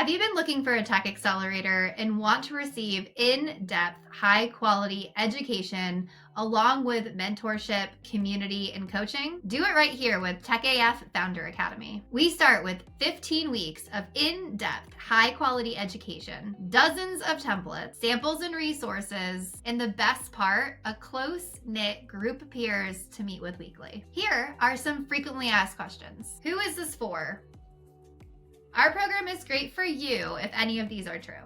Have you been looking for a tech accelerator and want to receive in-depth, high-quality education along with mentorship, community, and coaching? Do it right here with TechAF Founder Academy. We start with 15 weeks of in-depth, high-quality education, dozens of templates, samples and resources, and the best part, a close-knit group of peers to meet with weekly. Here are some frequently asked questions. Who is this for? Our program is great for you if any of these are true.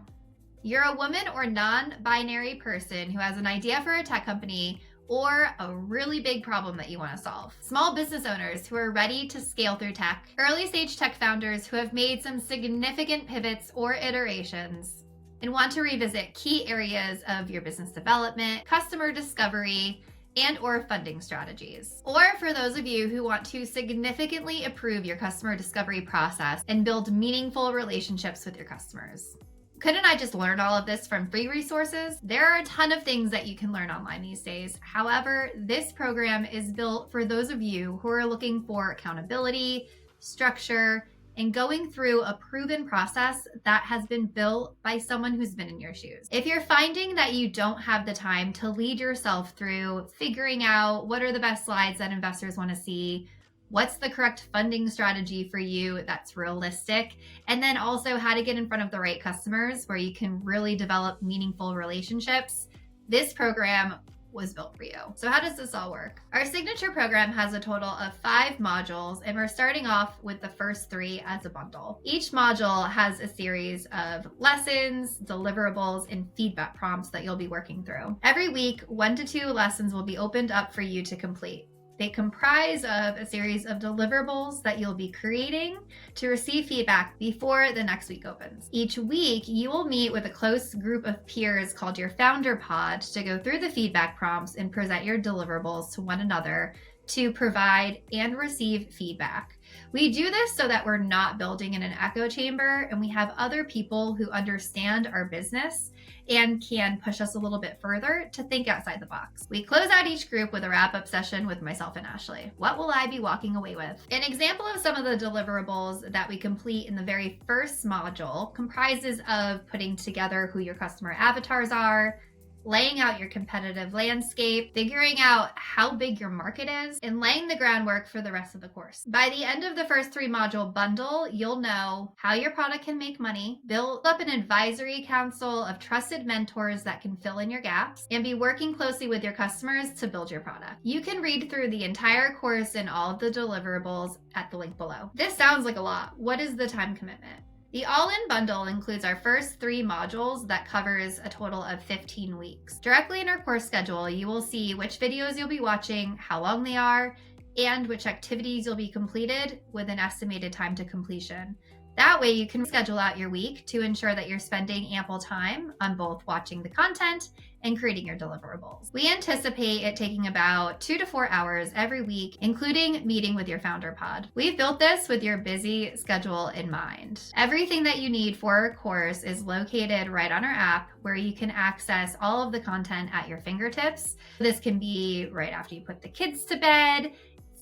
You're a woman or non-binary person who has an idea for a tech company or a really big problem that you want to solve. Small business owners who are ready to scale through tech. Early stage tech founders who have made some significant pivots or iterations and want to revisit key areas of your business development, customer discovery, and or funding strategies. Or for those of you who want to significantly improve your customer discovery process and build meaningful relationships with your customers. Couldn't I just learn all of this from free resources? There are a ton of things that you can learn online these days. However, this program is built for those of you who are looking for accountability, structure, and going through a proven process that has been built by someone who's been in your shoes. If you're finding that you don't have the time to lead yourself through figuring out what are the best slides that investors want to see, what's the correct funding strategy for you that's realistic, and then also how to get in front of the right customers where you can really develop meaningful relationships, this program was built for you. So how does this all work? Our signature program has a total of 5 modules, and we're starting off with the first 3 as a bundle. Each module has a series of lessons, deliverables, and feedback prompts that you'll be working through. Every week, 1 to 2 lessons will be opened up for you to complete. They comprise of a series of deliverables that you'll be creating to receive feedback before the next week opens. Each week, you will meet with a close group of peers called your Founder Pod to go through the feedback prompts and present your deliverables to one another to provide and receive feedback. We do this so that we're not building in an echo chamber and we have other people who understand our business and can push us a little bit further to think outside the box. We close out each group with a wrap-up session with myself and Ashley. What will I be walking away with? An example of some of the deliverables that we complete in the very first module comprises of putting together who your customer avatars are, laying out your competitive landscape, figuring out how big your market is, and laying the groundwork for the rest of the course. By the end of the first 3 module bundle, you'll know how your product can make money, build up an advisory council of trusted mentors that can fill in your gaps, and be working closely with your customers to build your product. You can read through the entire course and all of the deliverables at the link below. This sounds like a lot. What is the time commitment? The all-in bundle includes our first 3 modules that covers a total of 15 weeks. Directly in our course schedule, you will see which videos you'll be watching, how long they are, and which activities you'll be completed with an estimated time to completion. That way you can schedule out your week to ensure that you're spending ample time on both watching the content and creating your deliverables. We anticipate it taking about 2 to 4 hours every week, including meeting with your Founder Pod. We've built this with your busy schedule in mind. Everything that you need for our course is located right on our app where you can access all of the content at your fingertips. This can be right after you put the kids to bed,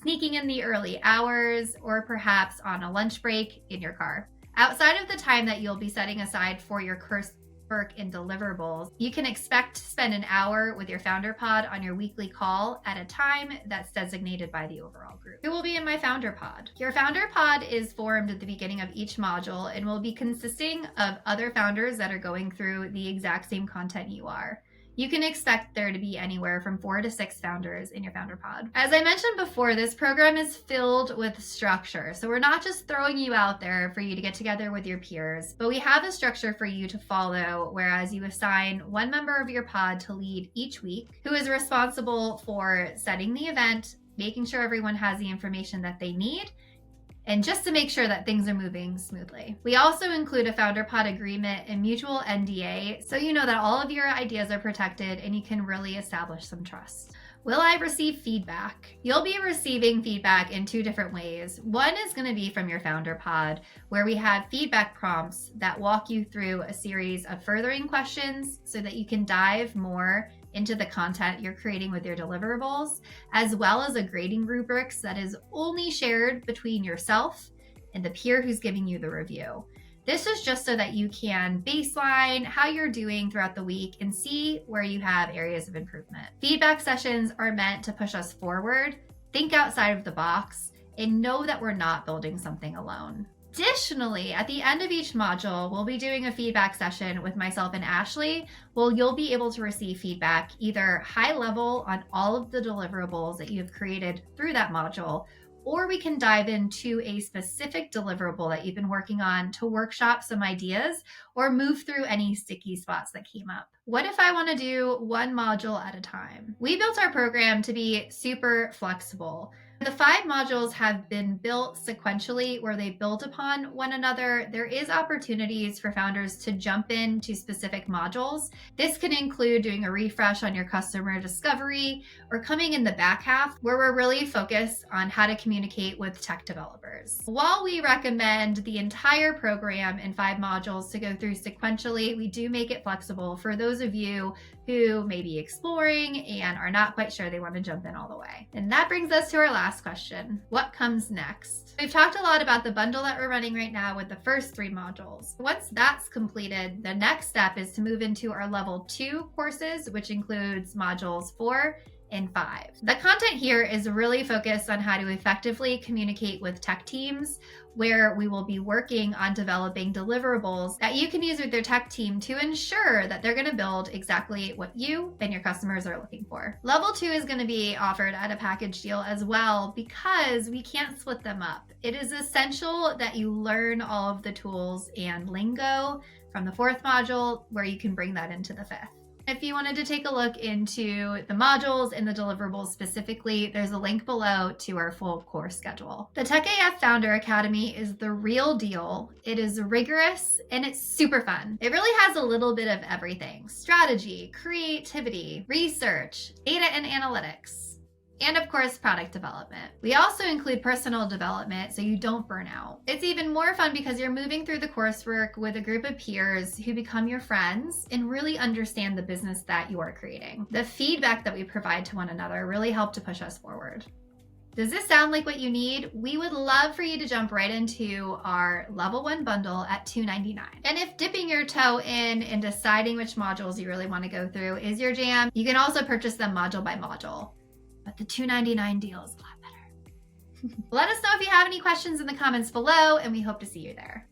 sneaking in the early hours, or perhaps on a lunch break in your car. Outside of the time that you'll be setting aside for your course work and deliverables, you can expect to spend an hour with your Founder Pod on your weekly call at a time that's designated by the overall group. Who will be in my Founder Pod? Your Founder Pod is formed at the beginning of each module and will be consisting of other founders that are going through the exact same content you are. You can expect there to be anywhere from 4 to 6 founders in your Founder Pod. As I mentioned before, this program is filled with structure. So we're not just throwing you out there for you to get together with your peers, but we have a structure for you to follow, whereas you assign one member of your pod to lead each week, who is responsible for setting the event, making sure everyone has the information that they need, and just to make sure that things are moving smoothly. We also include a Founder Pod agreement and mutual NDA, so you know that all of your ideas are protected and you can really establish some trust. Will I receive feedback? You'll be receiving feedback in 2 different ways. One is going to be from your Founder Pod, where we have feedback prompts that walk you through a series of furthering questions so that you can dive more into the content you're creating with your deliverables, as well as a grading rubrics that is only shared between yourself and the peer who's giving you the review. This is just so that you can baseline how you're doing throughout the week and see where you have areas of improvement. Feedback sessions are meant to push us forward, think outside of the box, and know that we're not building something alone. Additionally, at the end of each module, we'll be doing a feedback session with myself and Ashley. Well, you'll be able to receive feedback either high level on all of the deliverables that you've created through that module, or we can dive into a specific deliverable that you've been working on to workshop some ideas or move through any sticky spots that came up. What if I want to do one module at a time? We built our program to be super flexible. The 5 modules have been built sequentially where they build upon one another. There is opportunities for founders to jump into specific modules. This can include doing a refresh on your customer discovery or coming in the back half where we're really focused on how to communicate with tech developers. While we recommend the entire program in 5 modules to go through sequentially, we do make it flexible for those of you who may be exploring and are not quite sure they want to jump in all the way. And that brings us to our last question. What comes next? We've talked a lot about the bundle that we're running right now with the first 3 modules. Once that's completed, the next step is to move into our level 2 courses, which includes modules 4 and 5. The content here is really focused on how to effectively communicate with tech teams, where we will be working on developing deliverables that you can use with your tech team to ensure that they're going to build exactly what you and your customers are looking for. Level 2 is going to be offered at a package deal as well because we can't split them up. It is essential that you learn all of the tools and lingo from the 4th module where you can bring that into the 5th. If you wanted to take a look into the modules and the deliverables specifically, there's a link below to our full course schedule. The Tech AF Founder Academy is the real deal. It is rigorous and it's super fun. It really has a little bit of everything: strategy, creativity, research, data and analytics, and of course, product development. We also include personal development so you don't burn out. It's even more fun because you're moving through the coursework with a group of peers who become your friends and really understand the business that you are creating. The feedback that we provide to one another really help to push us forward. Does this sound like what you need? We would love for you to jump right into our level 1 bundle at $299. And if dipping your toe in and deciding which modules you really want to go through is your jam, you can also purchase them module by module. But the $299 deal is a lot better. Let us know if you have any questions in the comments below, and we hope to see you there.